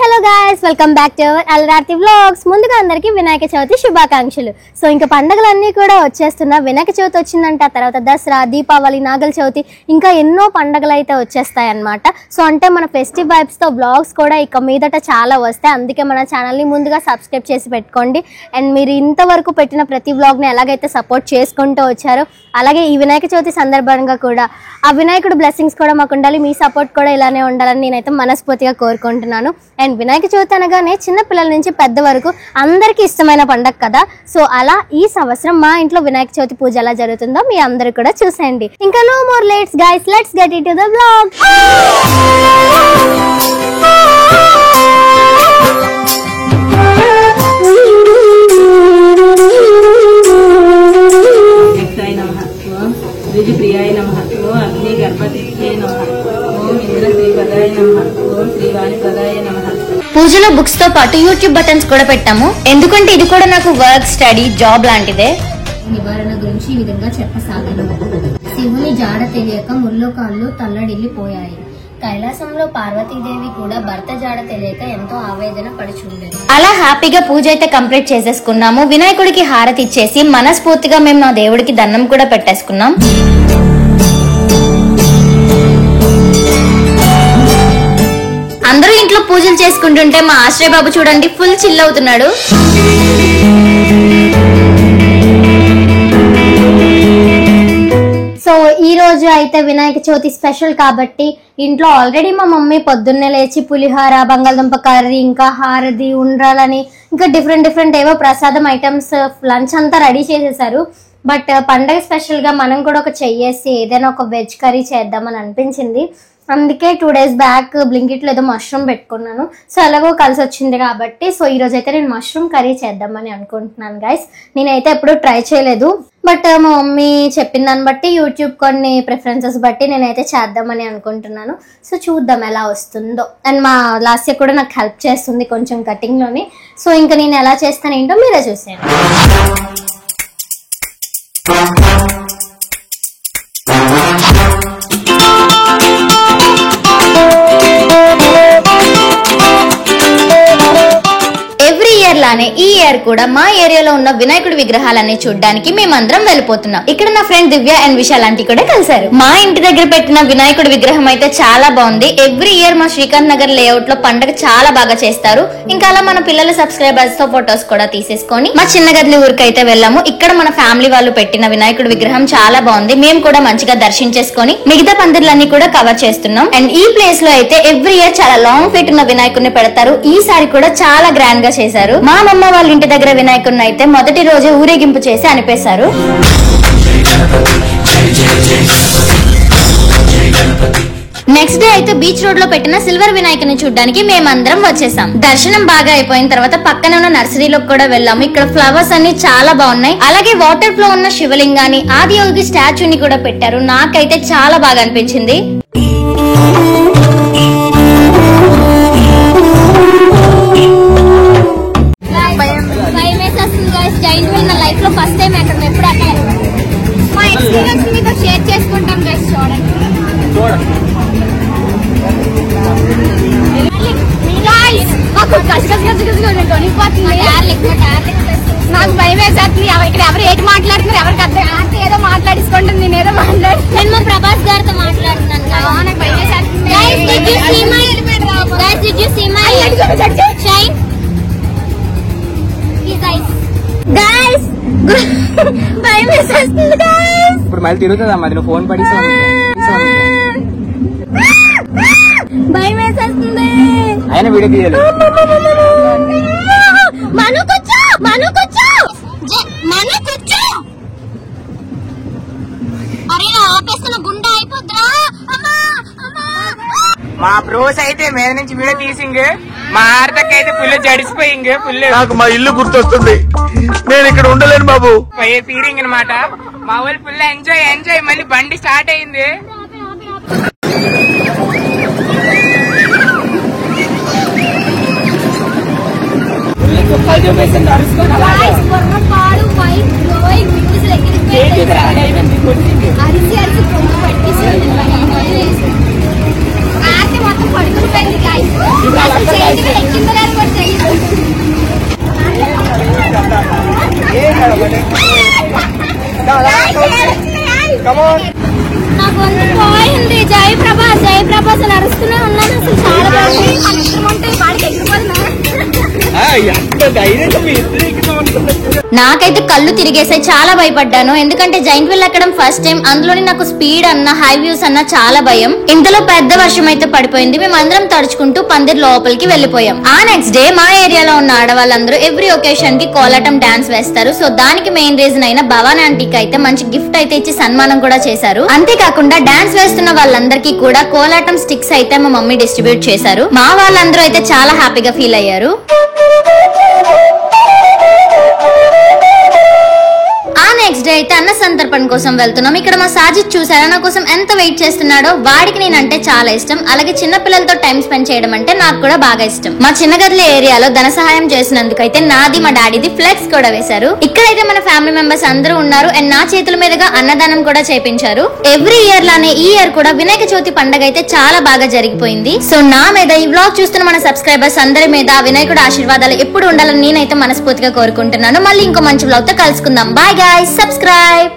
Hello guys, welcome back to our అలరార్తి vlogs. ముందుగా అందరికీ వినాయక చవితి శుభాకాంక్షలు. సో ఇంకా పండుగలన్నీ కూడా వచ్చేస్తున్నా. వినాయక చవితి వచ్చిందంట, తర్వాత దసరా, దీపావళి, నాగల చవితి, ఇంకా ఎన్నో పండుగలు అయితే వచ్చేస్తాయి అన్నమాట. సో అంటే మన ఫెస్టివ్ వైబ్స్తో వ్లాగ్స్ కూడా ఇక మీదట చాలా వస్తాయి. అందుకే మన ఛానల్ని ముందుగా సబ్స్క్రైబ్ చేసి పెట్టుకోండి. అండ్ మీరు ఇంతవరకు పెట్టిన ప్రతి వ్లాగ్ని ఎలాగైతే సపోర్ట్ చేసుకుంటూ వచ్చారో అలాగే ఈ వినాయక చవితి సందర్భంగా కూడా ఆ వినాయకుడు బ్లెస్సింగ్స్ కూడా మాకు ఉండాలి, మీ సపోర్ట్ కూడా ఇలానే ఉండాలని నేనైతే మనస్ఫూర్తిగా కోరుకుంటున్నాను. అండ్ వినాయక చవితి అనగానే చిన్న పిల్లల నుంచి పెద్ద వరకు అందరికీ ఇష్టమైన పండగ కదా. సో అలా ఈ సంవత్సరం మా ఇంట్లో వినాయక చవితి పూజ ఎలా జరుగుతుందో మీ అందరూ కూడా చూసేయండి. ఇంకా no more lates guys, let's get into the vlog. ప్రియాయ నమః, ఓం అగ్ని గణపతియే నమః, ఓం ఇంద్ర శ్రీపదాయ నమః, ఓం శ్రీవాణి పదాయ నమః. పూజలో బుక్స్ తో పాటు యూట్యూబ్ బటన్స్ కూడా పెట్టాము. ఎందుకంటే ఇది కూడా నాకు వర్క్, స్టడీ, జాబ్ లాంటిదే. నివారణ గురించి ఈ విధంగా చెప్పసాగాను. శివుని జాడ తెలియక ముల్లోకాళ్ళు తల్లడిల్లిపోయాయి. కైలాసంలో పార్వతీదేవి కూడా భర్త జాడ తెలియక ఎంతో ఆవేదన పడుచుండేది. అలా హ్యాపీగా పూజ అయితే కంప్లీట్ చేసేసుకున్నాము. వినాయకుడికి హారతి ఇచ్చేసి మనస్ఫూర్తిగా మేము మా దేవుడికి దండం కూడా పెట్టేసుకున్నాం. అందరూ ఇంట్లో పూజలు చేసుకుంటుంటే మా ఆశ్రయ బాబు చూడండి ఫుల్ చిల్ అవుతున్నాడు. సో ఈ రోజు అయితే వినాయక చవితి స్పెషల్ కాబట్టి ఇంట్లో ఆల్రెడీ మా మమ్మీ పొద్దున్నే లేచి పులిహోర, బంగాళదుంప కర్రీ, ఇంకా హారది, ఉండ్రాలని, ఇంకా డిఫరెంట్ ఏవో ప్రసాదం ఐటమ్స్, లంచ్ అంతా రెడీ చేసేసారు. బట్ పండగ స్పెషల్ గా మనం కూడా ఒక చెయ్యేసి ఏదైనా ఒక వెజ్ కర్రీ చేద్దామని అనిపించింది. అందుకే 2 days బ్యాక్ బ్లింకిట్లో ఏదో మష్రూమ్ పెట్టుకున్నాను. సో ఎలాగో కలిసి వచ్చింది కాబట్టి సో ఈ రోజు అయితే నేను మష్రూమ్ కర్రీ చేద్దామని అనుకుంటున్నాను గైస్. నేనైతే ఎప్పుడు ట్రై చేయలేదు, బట్ మా మమ్మీ చెప్పిన దాన్ని బట్టి యూట్యూబ్ కొన్ని ప్రిఫరెన్సెస్ బట్టి నేనైతే చేద్దామని అనుకుంటున్నాను. సో చూద్దాం ఎలా వస్తుందో. అండ్ మా లాస్ట్ కూడా నాకు హెల్ప్ చేస్తుంది కొంచెం కటింగ్లోని. సో ఇంకా నేను ఎలా చేస్తాను ఏంటో మీరే చూసేయండి. లానే ఈ ఇయర్ కూడా మా ఏరియాలో ఉన్న వినాయకుడి విగ్రహాలన్నీ చూడడానికి మేమందరం వెళ్ళిపోతున్నాం. ఇక్కడ నా friend Divya and Vishal aunty కూడా కలిసారు. మా ఇంటి దగ్గర పెట్టిన వినాయకుడి విగ్రహం అయితే చాలా బాగుంది. ఎవ్రీ ఇయర్ మా శ్రీకాంత్ నగర్ లేఅవుట్ లో పండుగ చాలా బాగా చేస్తారు. ఇంకా అలా మన పిల్లల సబ్స్క్రైబర్స్ తో ఫొటోస్ కూడా తీసేసుకొని మా చిన్న గదిలి ఊరికి అయితే వెళ్ళాము. ఇక్కడ మన ఫ్యామిలీ వాళ్ళు పెట్టిన వినాయకుడి విగ్రహం చాలా బాగుంది. మేము కూడా మంచిగా దర్శించేసుకొని మిగతా పందిర్లన్నీ కూడా కవర్ చేస్తున్నాం. అండ్ ఈ ప్లేస్ లో అయితే ఎవ్రీ ఇయర్ చాలా లాంగ్ ఫీట్ ఉన్న వినాయకుడిని పెడతారు. ఈసారి కూడా చాలా గ్రాండ్ గా చేశారు. మా అమ్మమ్మ వాళ్ళ ఇంటి దగ్గర వినాయకుడిని అయితే మొదటి రోజే ఊరేగింపు చేసి అనిపేశారు. నెక్స్ట్ డే అయితే బీచ్ రోడ్ లో పెట్టిన సిల్వర్ వినాయకుని చూడడానికి మేమందరం వచ్చేసాం. దర్శనం బాగా అయిపోయిన తర్వాత పక్కన ఉన్న నర్సరీలోకి కూడా వెళ్ళాము. ఇక్కడ ఫ్లవర్స్ అన్ని చాలా బాగున్నాయి. అలాగే వాటర్ ఫ్లో ఉన్న శివలింగాన్ని, ఆదియోగి స్టాచ్యూని కూడా పెట్టారు. నాకైతే చాలా బాగా అనిపించింది. లైఫ్ లో ఫస్ట్ టైం ఎక్కడ ఎప్పుడు అక్కడ మా ఎక్స్పీరియన్స్ మీతో షేర్ చేసుకుంటాం గైస్. చూడండి నాకు భయం వేసేస్తుంది. ఇక్కడ ఎవరు ఏది మాట్లాడుతున్నారు ఎవరికి అర్థం. ఆంటీ ఏదో మాట్లాడించుకుంటుంది, నేను ఏదో నేను మా ప్రభాస్ గారితో మాట్లాడుతున్నాను. నాకు భయం వేసేస్తుంది. ఇప్పుడు మళ్ళీ తిరుగుతుందా మరి ఫోన్ పడి భయం వేసేస్తుంది. ఆయన వీడియో తీయాలి. మా బ్రోస్ అయితే మీద నుంచి వీడియో తీసింగ్, మా ఆర్తకి అయితే ఫుల్ జడిసిపోయింగ్. ఫుల్ నాకు మా ఇల్లు గుర్తొస్తుంది, నేను ఇక్కడ ఉండలేను బాబు. తీరింగ్ అనమాట. మా వాళ్ళు ఫుల్ ఎంజాయ్. మళ్ళీ బండి స్టార్ట్ అయింది. చూపిస్తుంది అరిసి నాకు పోయింది. జయప్రభ అసలు అరుస్తూనే ఉన్నాను. అసలు చాలా నాకైతే కళ్ళు తిరిగేసాయి, చాలా భయపడ్డాను. ఎందుకంటే జైంట్ వీల్ ఎక్కడం ఫస్ట్ టైం, అందులోని నాకు స్పీడ్ అన్న హై వ్యూస్ అన్న చాలా భయం. ఇంతలో పెద్ద వర్షం అయితే పడిపోయింది. మేమందరం తడుచుకుంటూ పందిర్ లోపలికి వెళ్లిపోయాం. ఆ నెక్స్ట్ డే మా ఏరియాలో ఉన్న ఆడవాళ్ళందరూ ఎవ్రీ ఒకేషన్ కి కోలాటం డాన్స్ వేస్తారు. సో దానికి మెయిన్ రీజన్ అయిన భవానీ ఆంటీకి అయితే మంచి గిఫ్ట్ అయితే ఇచ్చి సన్మానం కూడా చేశారు. అంతేకాకుండా డాన్స్ వేస్తున్న వాళ్ళందరికీ కూడా కోలాటం స్టిక్స్ అయితే మా మమ్మీ డిస్ట్రిబ్యూట్ చేశారు. మా వాళ్ళందరూ అయితే చాలా హ్యాపీగా ఫీల్ అయ్యారు. నెక్స్ట్ డే అయితే అన్న సంతర్పణ కోసం వెళ్తున్నాం. ఇక్కడ మా సాజిద్ చూసారా నా కోసం ఎంత వెయిట్ చేస్తున్నాడో. వాడికి నేనంటే చాలా ఇష్టం. అలాగే చిన్న పిల్లలతో టైం స్పెండ్ చేయడం అంటే నాకు కూడా బాగా ఇష్టం. మా చిన్నగదిలో ఏరియాలో ధన సహాయం చేసినందుకు అయితే నాది మా డాడీది ఫ్లెక్స్ కూడా వేశారు. ఇక్కడైతే మన ఫ్యామిలీ మెంబర్స్ అందరూ ఉన్నారు. అండ్ నా చేతుల మీదుగా అన్నదానం కూడా చేపించారు. ఎవ్రీ ఇయర్ లానే ఈ ఇయర్ కూడా వినాయక చవితి పండుగ అయితే చాలా బాగా జరిగిపోయింది. సో నా మీద ఈ వ్లాగ్ చూస్తున్న మన సబ్స్క్రైబర్స్ అందరి మీద వినాయకుడు ఆశీర్వాదాలు ఎప్పుడు ఉండాలని నేనైతే మనస్ఫూర్తిగా కోరుకుంటున్నాను. మళ్ళీ ఇంకో మంచి వ్లాగ్ తో కలుసుకుందాం. Bye guys, subscribe.